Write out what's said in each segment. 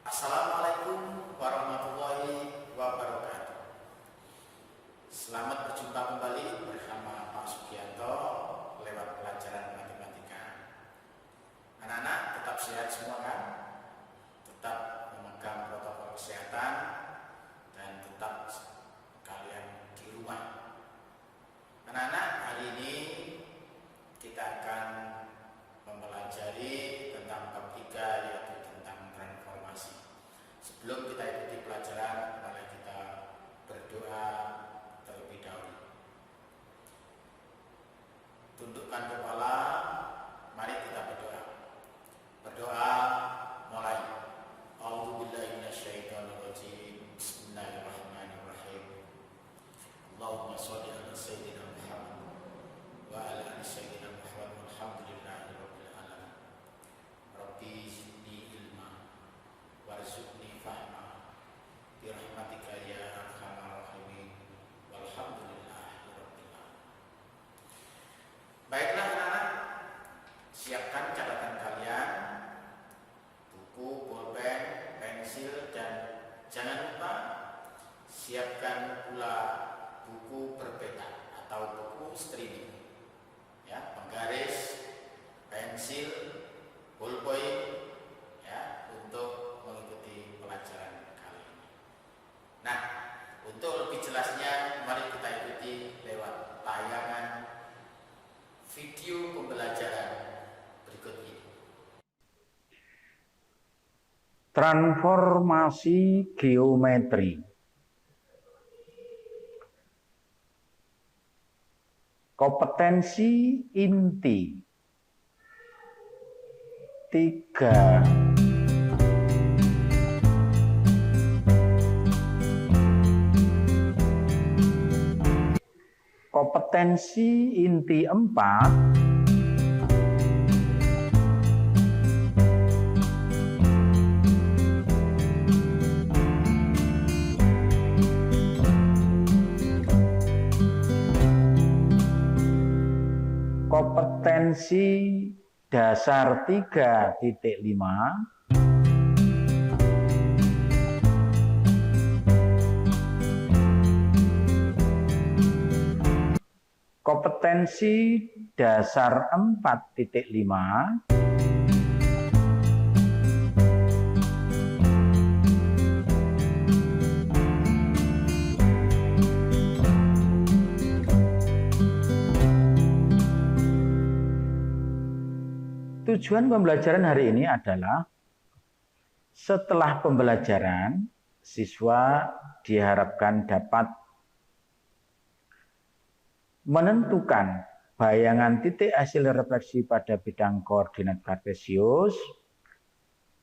Assalamualaikum warahmatullahi wabarakatuh. Selamat berjumpa kembali bersama Pak Sugianto lewat pelajaran matematika. Anak-anak tetap sehat semua kan? Tetap memegang protokol kesehatan dan tetap kalian di rumah. Anak-anak, hari ini kita akan mempelajari tentang bab 3, yaitu tentang transformasi. Sebelum kita ikuti pelajaran, mari kita berdoa terlebih dahulu. Tundukkan kepala, mari kita berdoa. Berdoa mulai. A'udzubillahi minasyaitonirrajim. Bismillahirrahmanirrahim. Allahumma sholli ala sayyidina Muhammad wa ala ali sayyidina Muhammad walhamdulillahi rabbil alamin. Rabbi zidni ilma warzuqni fahma birahmatika ya arhamar rahimin walhamdulillahi rabbil alamin. Baiklah anak-anak, siapkan catatan kalian, buku, pulpen, pensil, dan jangan lupa siapkan pula buku berpeta atau buku streaming, ya, penggaris, pensil, ballpoint, ya, untuk mengikuti pelajaran kali ini. Nah, untuk lebih jelasnya, mari kita ikuti lewat tayangan video pembelajaran berikut ini. Transformasi geometri. Kompetensi inti 3. Kompetensi inti 4. Kompetensi dasar 3.5. Kompetensi dasar 4.5. Tujuan pembelajaran hari ini adalah setelah pembelajaran, siswa diharapkan dapat menentukan bayangan titik hasil refleksi pada bidang koordinat kartesius.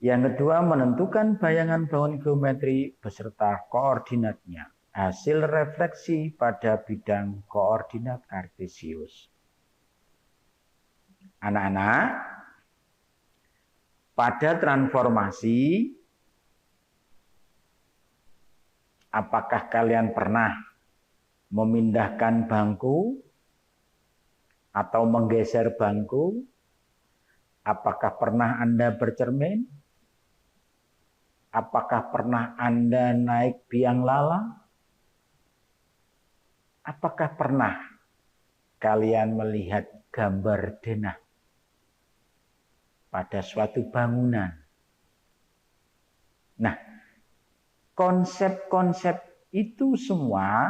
Yang kedua, menentukan bayangan bangun geometri beserta koordinatnya, hasil refleksi pada bidang koordinat kartesius. Anak-anak, pada transformasi, apakah kalian pernah memindahkan bangku atau menggeser bangku? Apakah pernah Anda bercermin? Apakah pernah Anda naik biang lala? Apakah pernah kalian melihat gambar denah pada suatu bangunan? Nah, konsep-konsep itu semua,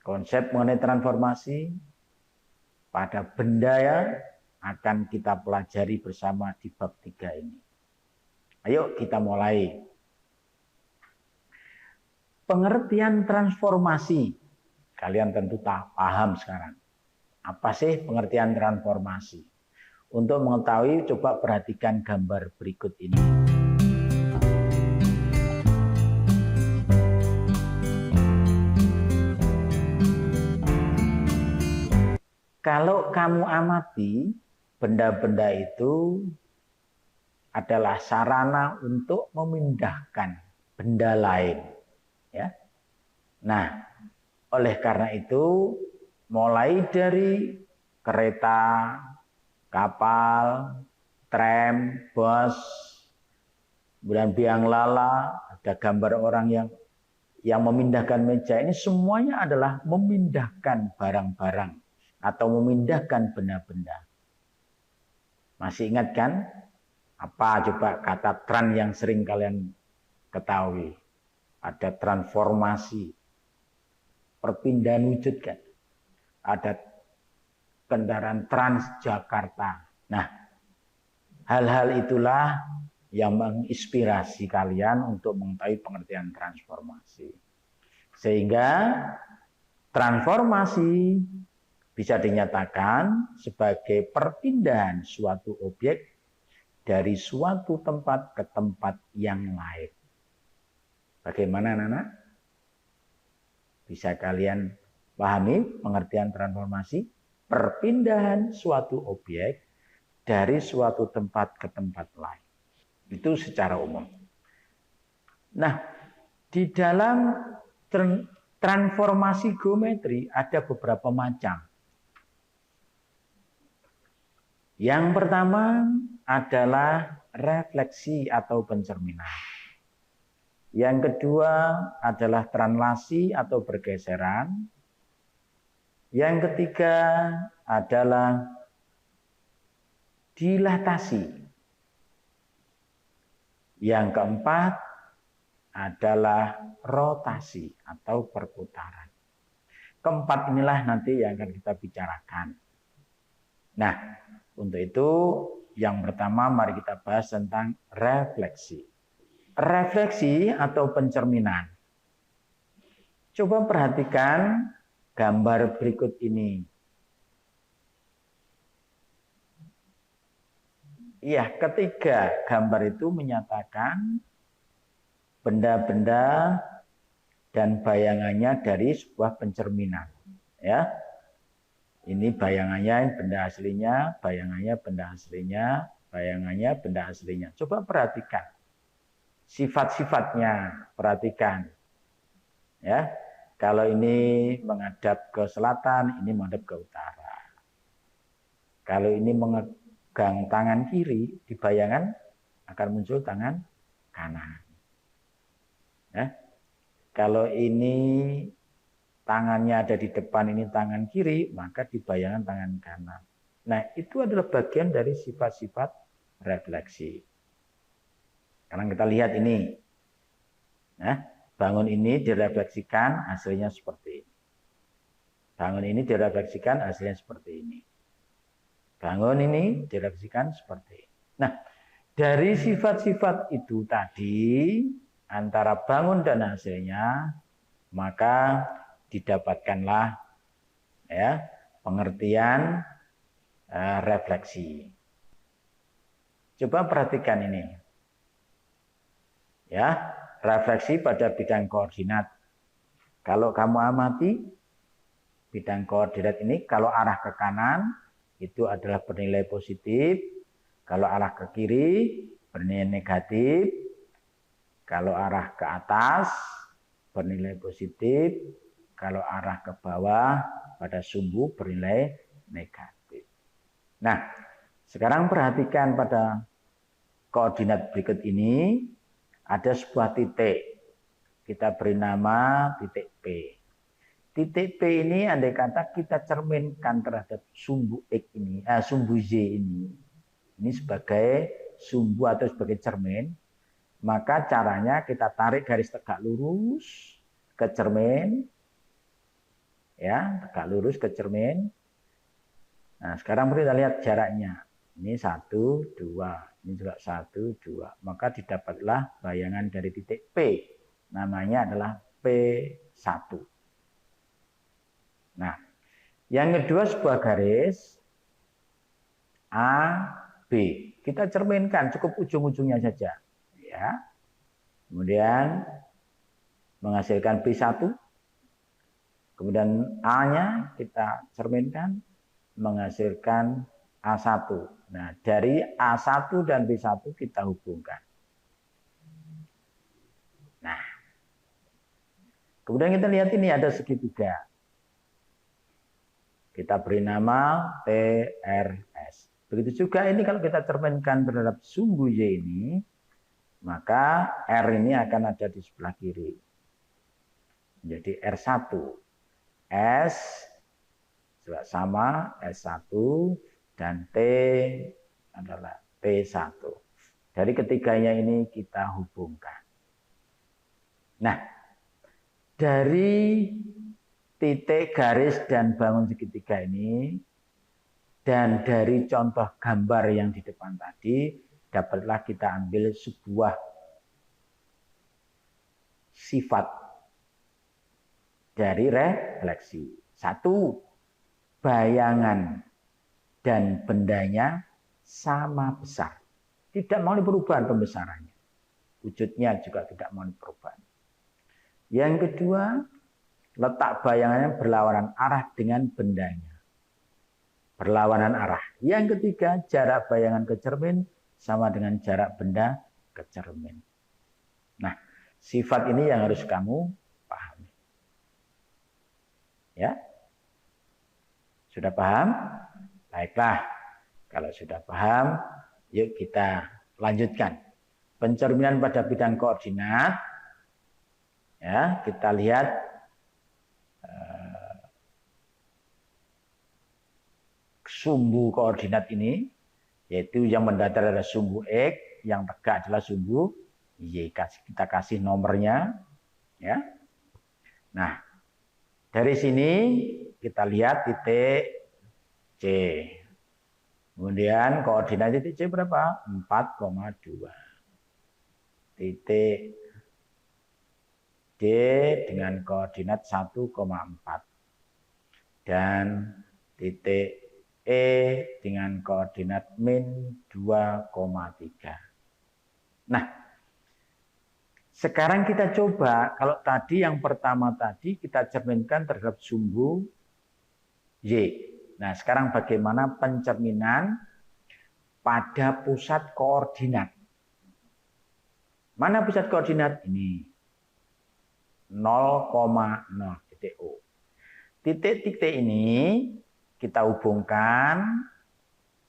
konsep mengenai transformasi pada benda ya, akan kita pelajari bersama di bab 3 ini. Ayo kita mulai. Pengertian transformasi. Kalian tentu paham sekarang. Apa sih pengertian transformasi? Untuk mengetahui, coba perhatikan gambar berikut ini. Kalau kamu amati, benda-benda itu adalah sarana untuk memindahkan benda lain. Ya. Nah, oleh karena itu, mulai dari kereta, kapal, tram, bus, kemudian biang lala, ada gambar orang yang memindahkan meja, ini semuanya adalah memindahkan barang-barang atau memindahkan benda-benda. Masih ingat kan? Apa coba kata tran yang sering kalian ketahui? Ada transformasi, perpindahan wujud kan? Ada kendaraan Transjakarta. Nah, hal-hal itulah yang menginspirasi kalian untuk mengetahui pengertian transformasi. Sehingga transformasi bisa dinyatakan sebagai perpindahan suatu objek dari suatu tempat ke tempat yang lain. Bagaimana anak-anak? Bisa kalian pahami pengertian transformasi? Perpindahan suatu objek dari suatu tempat ke tempat lain. Itu secara umum. Nah, di dalam transformasi geometri ada beberapa macam. Yang pertama adalah refleksi atau pencerminan. Yang kedua adalah translasi atau pergeseran. Yang ketiga adalah dilatasi. Yang keempat adalah rotasi atau perputaran. Keempat inilah nanti yang akan kita bicarakan. Nah, untuk itu yang pertama mari kita bahas tentang refleksi. Refleksi atau pencerminan. Coba perhatikan gambar berikut ini. Iya, ketiga gambar itu menyatakan benda-benda dan bayangannya dari sebuah pencerminan. Ya, ini bayangannya benda aslinya, bayangannya benda aslinya, bayangannya benda aslinya. Coba perhatikan sifat-sifatnya, perhatikan. Ya, kalau ini menghadap ke selatan, ini menghadap ke utara. Kalau ini memegang tangan kiri, di bayangan akan muncul tangan kanan. Ya. Kalau ini tangannya ada di depan, ini tangan kiri, maka di bayangan tangan kanan. Nah, itu adalah bagian dari sifat-sifat refleksi. Sekarang kita lihat ini. Nah, bangun ini direfleksikan, hasilnya seperti ini. Bangun ini direfleksikan, hasilnya seperti ini. Bangun ini direfleksikan seperti ini. Nah, dari sifat-sifat itu tadi, antara bangun dan hasilnya, maka didapatkanlah ya pengertian refleksi. Coba perhatikan ini. Ya, refleksi pada bidang koordinat. Kalau kamu amati bidang koordinat ini, kalau arah ke kanan itu adalah bernilai positif, kalau arah ke kiri bernilai negatif, kalau arah ke atas bernilai positif, kalau arah ke bawah pada sumbu bernilai negatif. Nah, sekarang perhatikan pada koordinat berikut ini, ada sebuah titik. Kita beri nama titik P. Titik P ini andai kata kita cerminkan terhadap sumbu X ini, sumbu Z ini sebagai sumbu atau sebagai cermin, maka caranya kita tarik garis tegak lurus ke cermin, ya, tegak lurus ke cermin. Nah, sekarang kita lihat jaraknya. Ini 1, 2, ini juga 1, 2. Maka didapatlah bayangan dari titik P. Namanya adalah P1. Nah, yang kedua sebuah garis A, B. Kita cerminkan cukup ujung-ujungnya saja. Ya. Kemudian menghasilkan B1. Kemudian A-nya kita cerminkan menghasilkan A1. Nah, dari A1 dan B1 kita hubungkan. Nah, kemudian kita lihat ini ada segitiga. Kita beri nama TRS. Begitu juga ini kalau kita cerminkan terhadap sumbu Y ini, maka R ini akan ada di sebelah kiri. Jadi R1. S juga sama, S1, dan T adalah T1. Dari ketiganya ini kita hubungkan. Nah, dari titik, garis, dan bangun segitiga ini, dan dari contoh gambar yang di depan tadi, dapatlah kita ambil sebuah sifat dari refleksi. Satu, bayangan dan bendanya sama besar. Tidak mau perubahan pembesarannya. Wujudnya juga tidak mau perubahan. Yang kedua, letak bayangannya berlawanan arah dengan bendanya. Berlawanan arah. Yang ketiga, jarak bayangan ke cermin sama dengan jarak benda ke cermin. Nah, sifat ini yang harus kamu pahami. Ya? Sudah paham? Baiklah. Kalau sudah paham, yuk kita lanjutkan. Pencerminan pada bidang koordinat. Ya, kita lihat sumbu koordinat ini, yaitu yang mendatar adalah sumbu X, yang tegak adalah sumbu Y. Kita kasih nomornya. Ya. Nah, dari sini kita lihat titik C. Kemudian koordinat titik C berapa? 4,2. Titik D dengan koordinat 1,4. Dan titik E dengan koordinat min 2,3. Nah, sekarang kita coba, kalau tadi yang pertama tadi kita cerminkan terhadap sumbu Y. Nah, sekarang bagaimana pencerminan pada pusat koordinat? Mana pusat koordinat? Ini 0,0 titik O. Titik-titik ini kita hubungkan,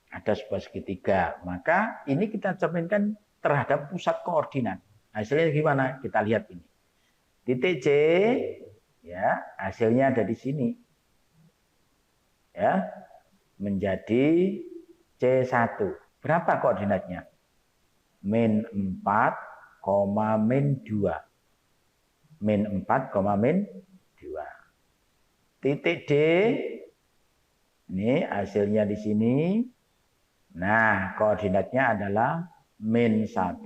ada sebuah segitiga. Maka ini kita cerminkan terhadap pusat koordinat. Hasilnya gimana? Kita lihat ini. Titik C, ya, hasilnya ada di sini. Ya, menjadi C1. Berapa koordinatnya? Min 4, min 2. Min 4, min 2. Titik D, ini hasilnya di sini. Nah, koordinatnya adalah min 1,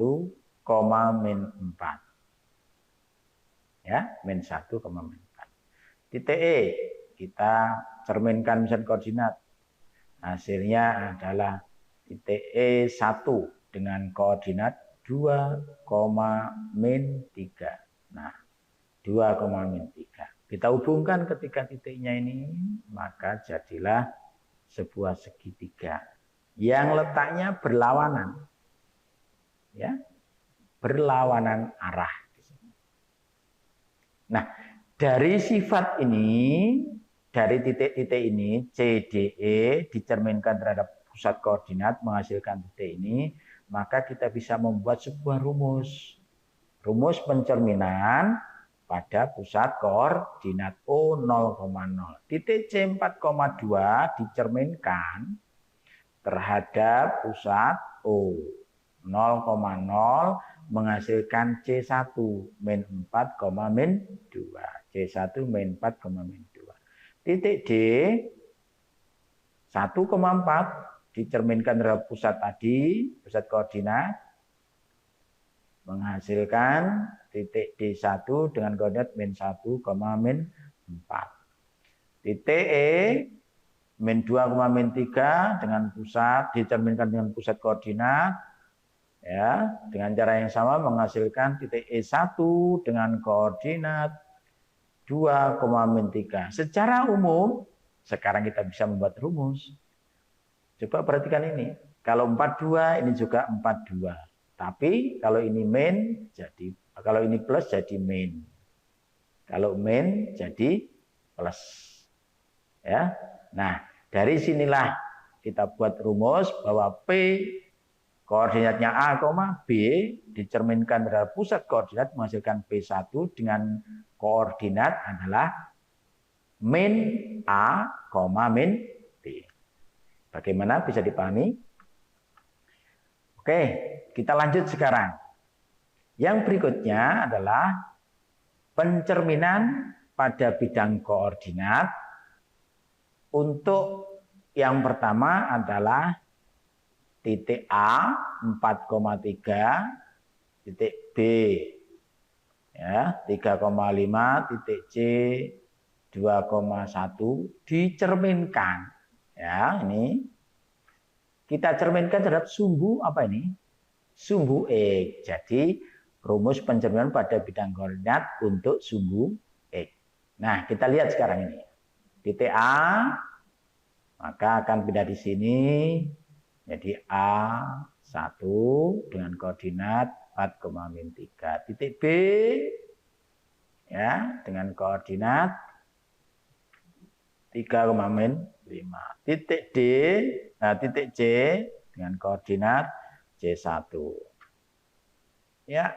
min 4. Ya, min 1, min 4. Titik E, kita cerminkan misalnya koordinat. Hasilnya adalah titik E1 dengan koordinat 2, min 3. Nah, 2, min 3. Kita hubungkan ketiga titiknya ini, maka jadilah sebuah segitiga yang letaknya berlawanan. Ya, berlawanan arah. Nah, dari sifat ini, dari titik-titik ini, C, D, E, dicerminkan terhadap pusat koordinat, menghasilkan titik ini, maka kita bisa membuat sebuah rumus. Rumus pencerminan pada pusat koordinat O 0,0. Titik C 4,2 dicerminkan terhadap pusat O 0,0 menghasilkan C1 min 4, min 2. C1 min 4, min 2. Titik D 1,4 dicerminkan terhadap pusat tadi, pusat koordinat, menghasilkan titik D1 dengan koordinat min 1, min 4. Titik E min 2, min 3 dengan pusat, dicerminkan dengan pusat koordinat, ya, dengan cara yang sama menghasilkan titik E1 dengan koordinat 2, min 3. Secara umum, sekarang kita bisa membuat rumus. Coba perhatikan ini. Kalau 42, ini juga 42. Tapi kalau ini min, kalau ini plus jadi min. Kalau min jadi plus. Ya. Nah, dari sinilah kita buat rumus bahwa P koordinatnya A, B dicerminkan dari pusat koordinat menghasilkan P1 dengan koordinat adalah min A, min B. Bagaimana bisa dipahami? Oke, kita lanjut sekarang. Yang berikutnya adalah pencerminan pada bidang koordinat. Untuk yang pertama adalah titik A 4,3, titik B ya 3,5, titik C 2,1 dicerminkan. Ya, ini kita cerminkan terhadap sumbu apa ini? Sumbu X. Jadi rumus pencerminan pada bidang koordinat untuk sumbu X. Nah, kita lihat sekarang ini. Titik A, maka akan pindah di sini. Jadi A1 dengan koordinat 4,3. Titik B, ya, dengan koordinat 3,5. Titik D, titik C dengan koordinat C1. Ya,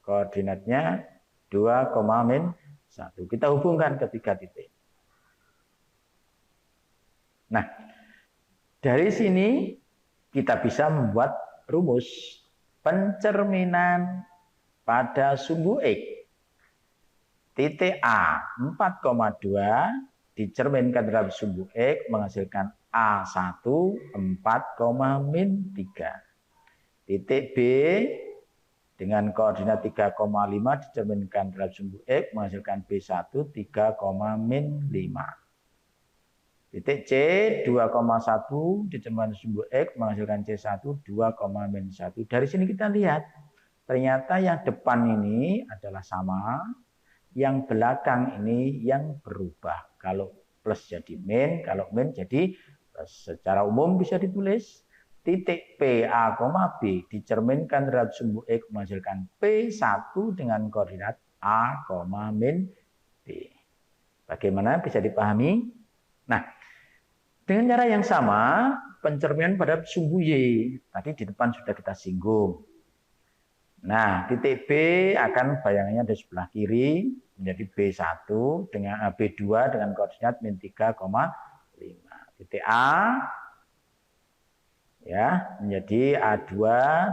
koordinatnya 2,1. Kita hubungkan ketiga titik. Nah, dari sini kita bisa membuat rumus pencerminan pada sumbu X. Titik A 4,2 dicerminkan dalam sumbu X menghasilkan A1 4, min 3. Titik B dengan koordinat 3,5 dicerminkan dalam sumbu X menghasilkan B1 3, min 5. Titik C 2,1 dicerminkan sumbu X menghasilkan C1 2, min 1. Dari sini kita lihat ternyata yang depan ini adalah sama, yang belakang ini yang berubah. Kalau plus jadi min, kalau min jadi plus. Secara umum bisa ditulis titik P A, B dicerminkan terhadap sumbu X menghasilkan P1 dengan koordinat A, min B. Bagaimana bisa dipahami? Nah, dengan cara yang sama, pencerminan pada sumbu Y. Tadi di depan sudah kita singgung. Nah, titik B akan bayangannya di sebelah kiri menjadi B1 dengan B2 dengan koordinat min 3,5. Titik A ya menjadi A2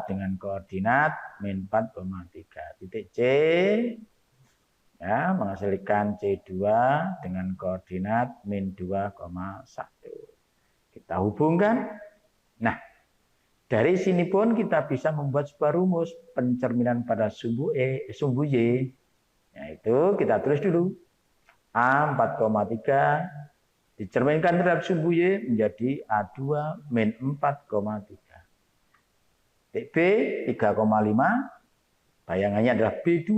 dengan koordinat min 4,3. Titik C ya menghasilkan C2 dengan koordinat min 2,1. Kita hubungkan. Nah, dari sini pun kita bisa membuat sebuah rumus pencerminan pada sumbu Y. Yaitu kita tulis dulu. A 4,3 dicerminkan terhadap sumbu Y menjadi A2 min 4,3. Titik B 3,5. Bayangannya adalah B2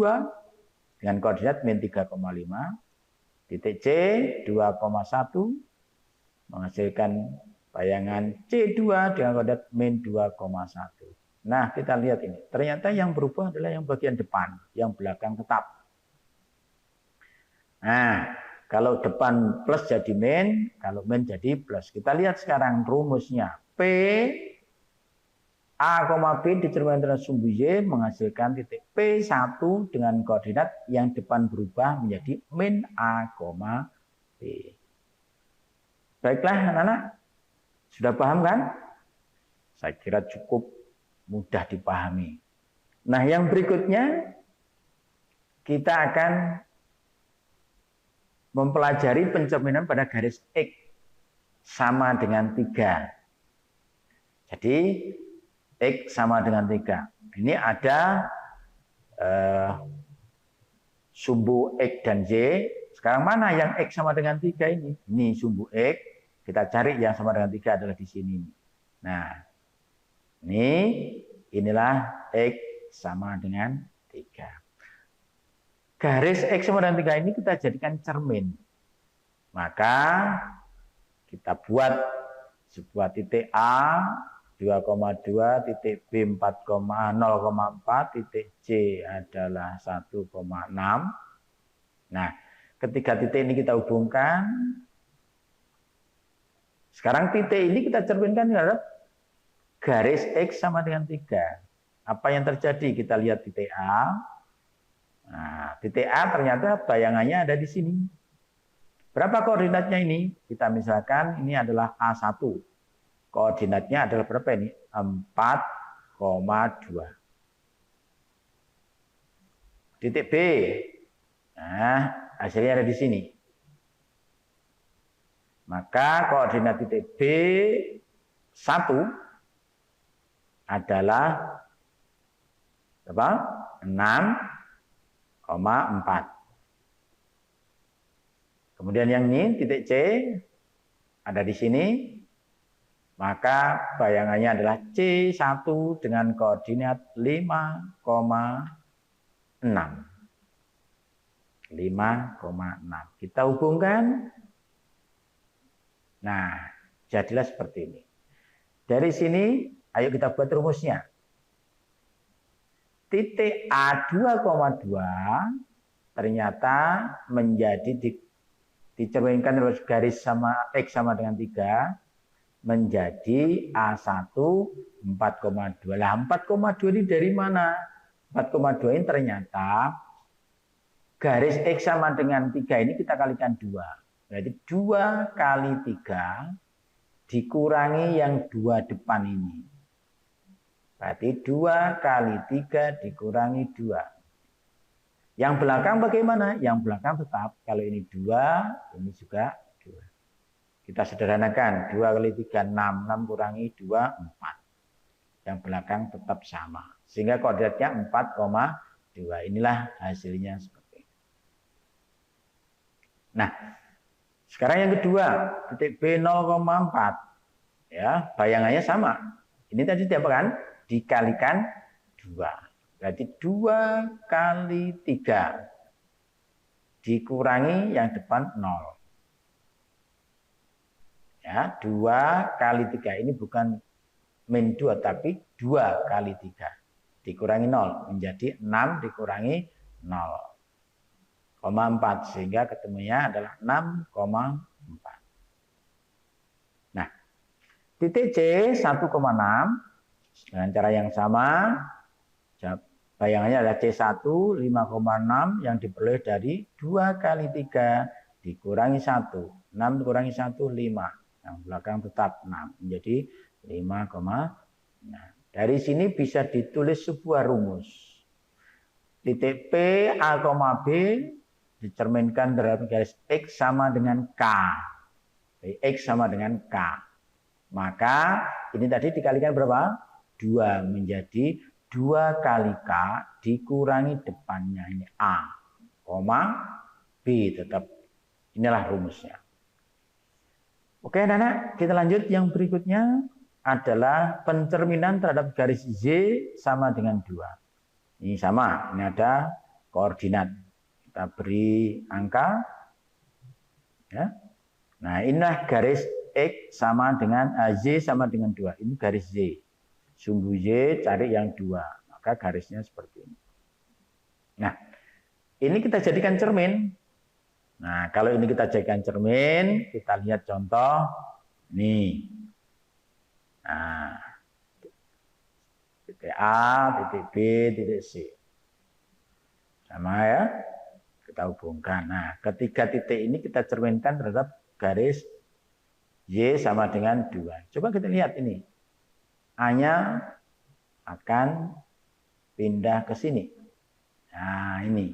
dengan koordinat min 3,5. Titik C 2,1 menghasilkan bayangan C2 dengan koordinat min 2,1. Nah, kita lihat ini. Ternyata yang berubah adalah yang bagian depan, yang belakang tetap. Nah, kalau depan plus jadi min, kalau min jadi plus. Kita lihat sekarang rumusnya. P A, B dicerminkan dengan sumbu Y menghasilkan titik P1 dengan koordinat yang depan berubah menjadi min A, B. Baiklah anak-anak, sudah paham kan? Saya kira cukup mudah dipahami. Nah, yang berikutnya kita akan mempelajari pencerminan pada garis X sama dengan 3. Jadi X sama dengan 3. Ini ada sumbu X dan Y. Sekarang mana yang X sama dengan 3 ini? Ini sumbu X Kita cari yang sama dengan 3 adalah di sini. Nah, inilah X sama dengan 3. Garis X sama dengan 3 ini kita jadikan cermin. Maka kita buat sebuah titik A 2,2, titik B 0,4, titik C adalah 1,6. Nah, ketiga titik ini kita hubungkan. Sekarang titik ini kita cerminkan terhadap garis X sama dengan 3. Apa yang terjadi? Kita lihat titik A. Nah, titik A ternyata bayangannya ada di sini. Berapa koordinatnya ini? Kita misalkan ini adalah A1. Koordinatnya adalah berapa ini? 4,2. Titik B. Nah, hasilnya ada di sini. Maka koordinat titik B1 adalah berapa? 6,4. Kemudian yang ini titik C ada di sini. Maka bayangannya adalah C1 dengan koordinat 5,6. 5,6. Kita hubungkan. Nah, jadilah seperti ini. Dari sini, ayo kita buat rumusnya. Titik A2,2 ternyata menjadi dicerminkan oleh garis sama X sama dengan 3 menjadi A1 4,2. Lah 4,2 ini dari mana? 4,2 ini ternyata garis X sama dengan 3 ini kita kalikan 2. Berarti 2 kali 3 dikurangi yang 2 depan ini. Berarti 2 kali 3 dikurangi 2. Yang belakang bagaimana? Yang belakang tetap. Kalau ini 2, ini juga 2. Kita sederhanakan. 2 kali 3, 6. 6 kurangi 2, 4. Yang belakang tetap sama. Sehingga koordinatnya 4,2. Inilah hasilnya seperti ini. Nah, sekarang yang kedua. Titik B 0,4. Ya, bayangannya sama. Ini tadi diapakan? Dikalikan 2. Berarti 2 kali 3 dikurangi yang depan 0. Ya, 2 kali 3 ini bukan min 2 tapi 2 kali 3 dikurangi 0 menjadi 6 dikurangi 0,4 sehingga ketemunya adalah 6,4. Nah, titik C 1,6 dengan cara yang sama. Bayangannya adalah C1 5,6 yang diperoleh dari 2 kali 3 dikurangi 1. 6 dikurangi 1, 5. Yang belakang tetap 6. Menjadi 5, nah, dari sini bisa ditulis sebuah rumus. Titik P, A, B dicerminkan dalam garis X sama dengan K. X sama dengan K. Maka ini tadi dikalikan berapa? 2 menjadi 2 kali K dikurangi depannya ini A, B tetap. Inilah rumusnya. Oke anak-anak, kita lanjut. Yang berikutnya adalah pencerminan terhadap garis Z sama dengan 2. Ini sama, ini ada koordinat. Kita beri angka. Ya. Nah inilah garis X sama dengan Z sama dengan 2. Ini garis Z. Sumbu Y cari yang 2. Maka garisnya seperti ini. Nah, ini kita jadikan cermin. Nah, kalau ini kita jadikan cermin, kita lihat contoh. Nih. Nah, titik A, titik B, titik C. Sama ya. Kita hubungkan. Nah, ketiga titik ini kita cerminkan terhadap garis Y sama dengan 2. Coba kita lihat ini. A-nya akan pindah ke sini. Nah, ini.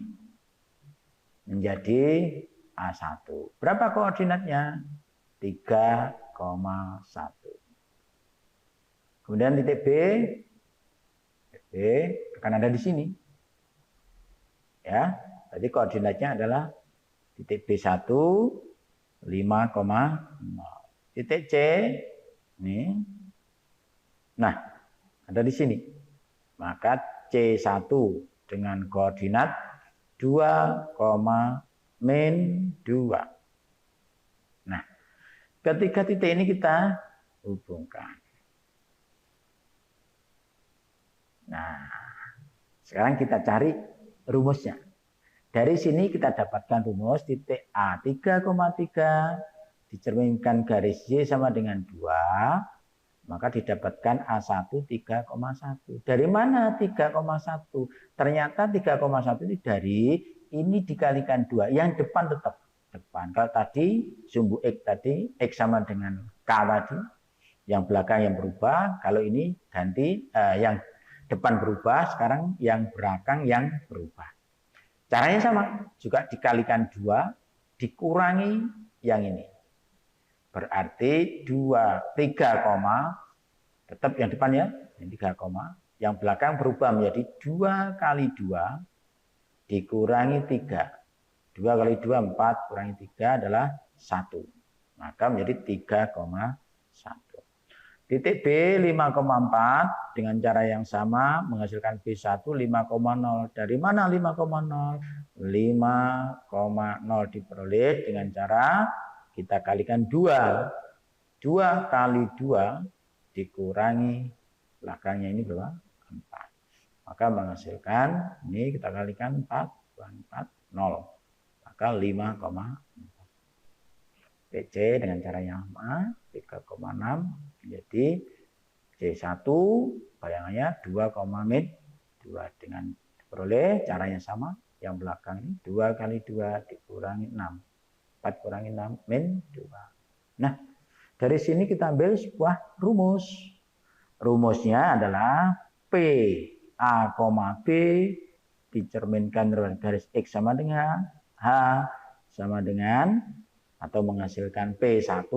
Menjadi A1. Berapa koordinatnya? 3,1. Kemudian titik B akan ada di sini. Ya, jadi koordinatnya adalah titik B1 5,0. titik C ini. Nah, ada di sini. Maka C1 dengan koordinat 2, min 2. Nah, ketiga titik ini kita hubungkan. Nah, sekarang kita cari rumusnya. Dari sini kita dapatkan rumus titik A 3,3 dicerminkan garis Y sama dengan 2, maka didapatkan A1 3,1. Dari mana 3,1? Ternyata 3,1 itu dari ini dikalikan 2. Yang depan tetap depan. Kalau tadi sumbu X tadi, X sama dengan K tadi, yang belakang yang berubah. Kalau ini ganti yang depan berubah, sekarang yang belakang yang berubah. Caranya sama, juga dikalikan 2, dikurangi yang ini. Berarti 3, tetap yang depan ya, yang 3, yang belakang berubah menjadi 2 kali 2 dikurangi 3. 2 kali 2, 4, kurangi 3 adalah 1. Maka menjadi 3,1. Titik B 5,4 dengan cara yang sama menghasilkan B1 5,0. Dari mana 5,0? 5,0 diperoleh dengan cara kita kalikan 2. 2 kali 2 dikurangi belakangnya ini berapa? 4. Maka menghasilkan, ini kita kalikan 4, 4, 0. Maka 5,4. PC dengan cara yang sama 3,6 menjadi C1 bayangannya 2,-2 dengan diperoleh caranya sama, yang belakang ini 2 kali 2 dikurangi 6, 4 kurangi 6 min 2. Nah, dari sini kita ambil sebuah rumus. Rumusnya adalah P A, B dicerminkan dengan garis X sama dengan H sama dengan atau menghasilkan P1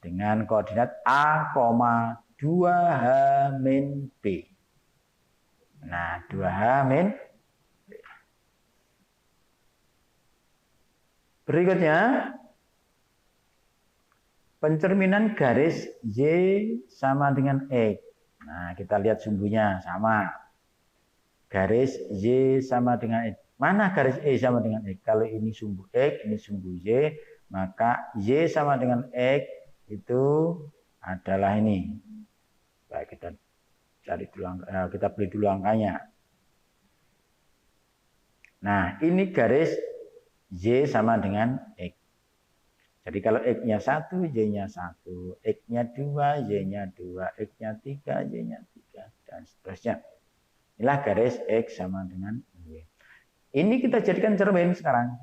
dengan koordinat A, 2H min B. Nah, 2H min B. Berikutnya, pencerminan garis Y sama dengan X. Nah, kita lihat sumbunya sama. Garis Y sama dengan X. Mana garis Y sama dengan X? Kalau ini sumbu X, ini sumbu Y, maka Y sama dengan X itu adalah ini. Baik, kita cari dulu, kita beli dulu angkanya. Nah, ini garis Y sama dengan X. Jadi kalau X-nya 1, Y-nya 1, X-nya 2, Y-nya 2, X-nya 3, Y-nya 3, dan seterusnya. Inilah garis X sama dengan Y. Ini kita jadikan cermin sekarang.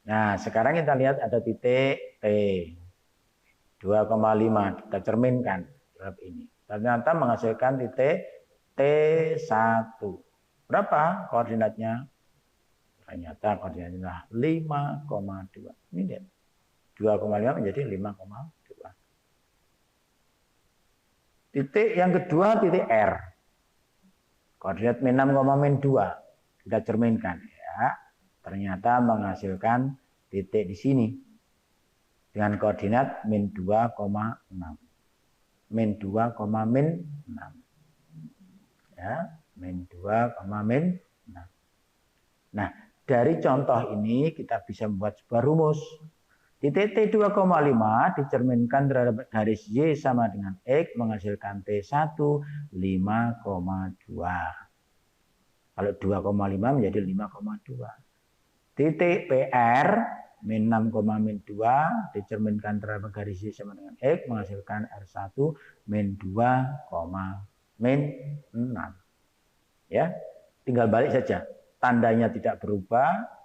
Nah, sekarang kita lihat ada titik T. 2,5 kita cerminkan terhadap ini. Ternyata menghasilkan titik T1. Berapa koordinatnya? Ternyata koordinatnya 5,2. Ini lihat. 2,5 menjadi 5,2. Titik yang kedua titik R. Koordinat min 6, min 2. Kita cerminkan ya. Ternyata menghasilkan titik di sini. Dengan koordinat min 2,6. Min 2, min 6. Ya, min 2, min 6. Nah, dari contoh ini kita bisa membuat sebuah rumus. Titik T 2,5 dicerminkan terhadap garis Y sama dengan X menghasilkan T1 5,2. Kalau 2,5 menjadi 5,2. Titik PR min 6, min 2 dicerminkan terhadap garis Y sama dengan X menghasilkan R1 min 2, min 6. Ya, tinggal balik saja. Tandanya tidak berubah,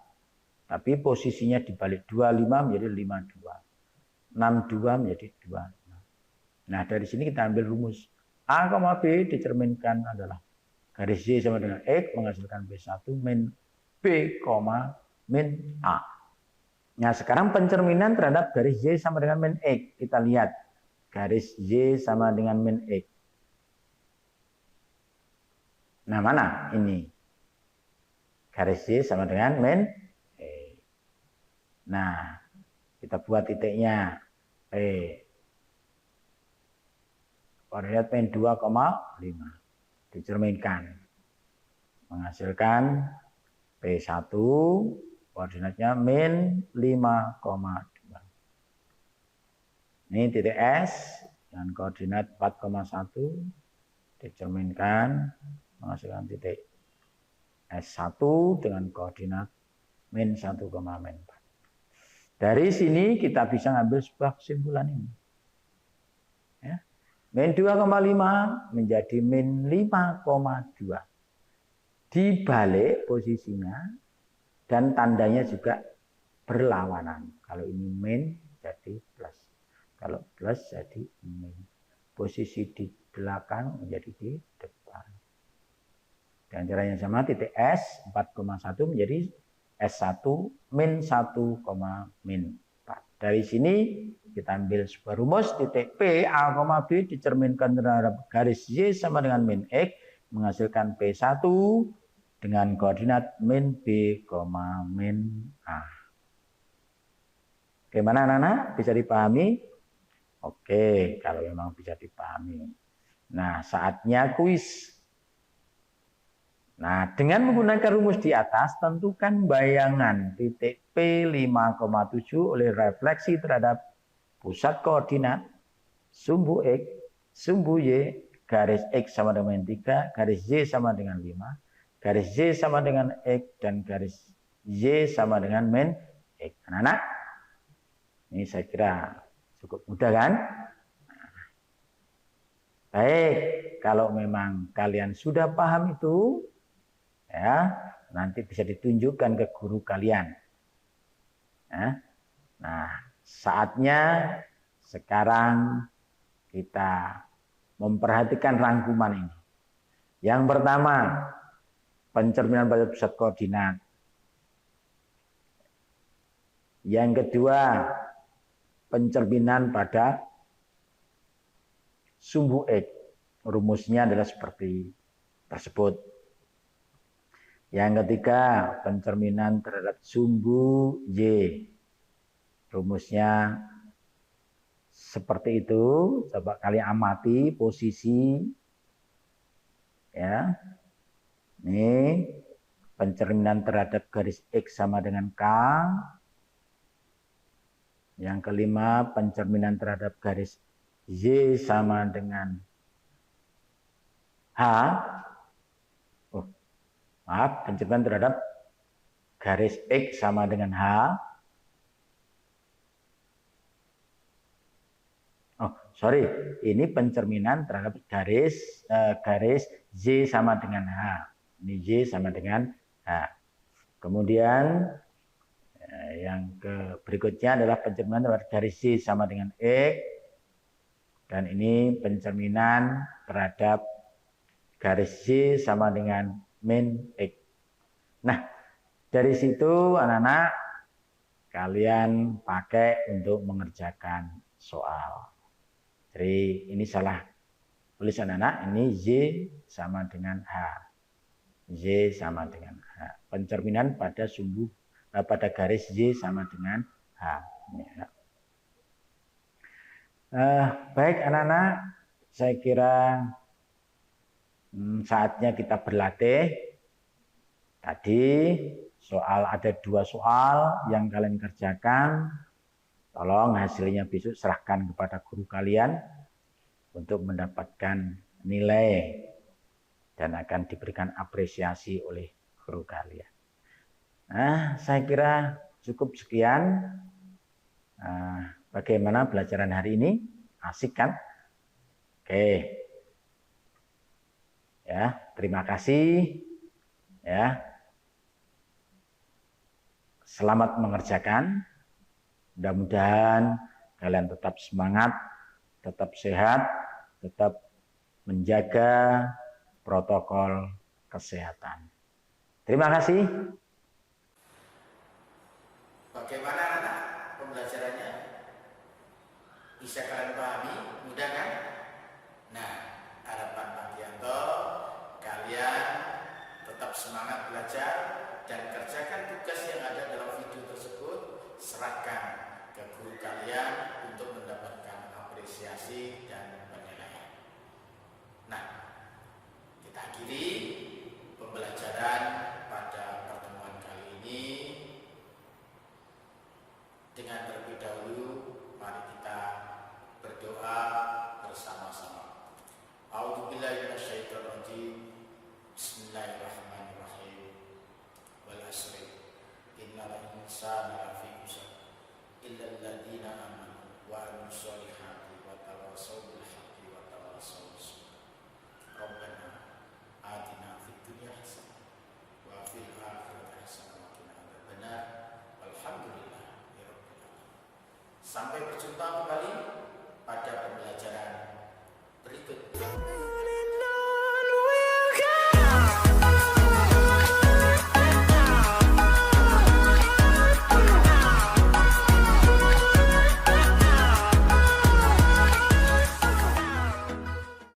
tapi posisinya dibalik 25 menjadi 52. 62 menjadi 2. Nah, dari sini kita ambil rumus. A, B dicerminkan adalah garis Y sama dengan X menghasilkan B1 min B, min A. Nah, sekarang pencerminan terhadap garis Y sama dengan min X. Kita lihat garis Y sama dengan min X. Nah, mana ini? Garis Y sama dengan min X. Nah, kita buat titiknya. P. Koordinat min 2,5. Dicerminkan. Menghasilkan P1 koordinatnya min 5,2. Ini titik S dengan koordinat 4,1 dicerminkan menghasilkan titik S1 dengan koordinat min 1,4. Dari sini kita bisa ngambil sebuah kesimpulan ini. Ya. Min 2,5 menjadi min 5,2. Dibalik posisinya dan tandanya juga berlawanan. Kalau ini min jadi plus. Kalau plus jadi min. Posisi di belakang menjadi di depan. Dan caranya sama, titik S 4,1 menjadi S1 min 1, min 4. Dari sini kita ambil sebuah rumus, titik P, A, B dicerminkan terhadap garis Y sama dengan min X, menghasilkan P1 dengan koordinat min B, min A. Bagaimana anak-anak? Bisa dipahami? Oke, kalau memang bisa dipahami. Nah, saatnya kuis. Nah, dengan menggunakan rumus di atas, tentukan bayangan titik P 5,7 oleh refleksi terhadap pusat koordinat, sumbu X, sumbu Y, garis X sama dengan 3, garis Y sama dengan 5, garis Y sama dengan X, dan garis Y sama dengan min X. Anak-anak, ini saya kira cukup mudah kan? Baik, kalau memang kalian sudah paham itu, ya, nanti bisa ditunjukkan ke guru kalian. Ya. Nah, saatnya sekarang kita memperhatikan rangkuman ini. Yang pertama, pencerminan pada pusat koordinat. Yang kedua, pencerminan pada sumbu X. Rumusnya adalah seperti tersebut. Yang ketiga, pencerminan terhadap sumbu Y. Rumusnya seperti itu. Coba kalian amati posisi. Ya. Ini pencerminan terhadap garis X sama dengan K. Yang kelima, pencerminan terhadap garis Y sama dengan H. Maaf, pencerminan terhadap garis X sama dengan H. Oh, sorry, ini pencerminan terhadap garis Y sama dengan H. Ini Y sama dengan H. Kemudian yang berikutnya adalah pencerminan terhadap garis Y sama dengan X. Dan ini pencerminan terhadap garis Y sama dengan min X. Nah, dari situ anak-anak kalian pakai untuk mengerjakan soal. Jadi ini salah tulis anak-anak, ini Y sama dengan H. Y sama dengan H. Pencerminan pada sumbu pada garis Y sama dengan H. Ya. Baik anak-anak, saya kira saatnya kita berlatih. Tadi ada 2 soal yang kalian kerjakan. Tolong hasilnya besok serahkan kepada guru kalian untuk mendapatkan nilai dan akan diberikan apresiasi oleh guru kalian. Nah, saya kira cukup sekian. Bagaimana pelajaran hari ini? Asik kan? Oke. Ya, terima kasih. Ya. Selamat mengerjakan. Mudah-mudahan kalian tetap semangat, tetap sehat, tetap menjaga protokol kesehatan. Terima kasih. Bagaimana anak pembelajarannya? Bisa kalian pahami? Mudah kan? Nah, harapan Pak Dianto, kalian tetap semangat belajar dan kerjakan tugas yang ada dalam video tersebut, serahkan ke guru kalian untuk mendapatkan apresiasi dan penilaian. Nah, kita akhiri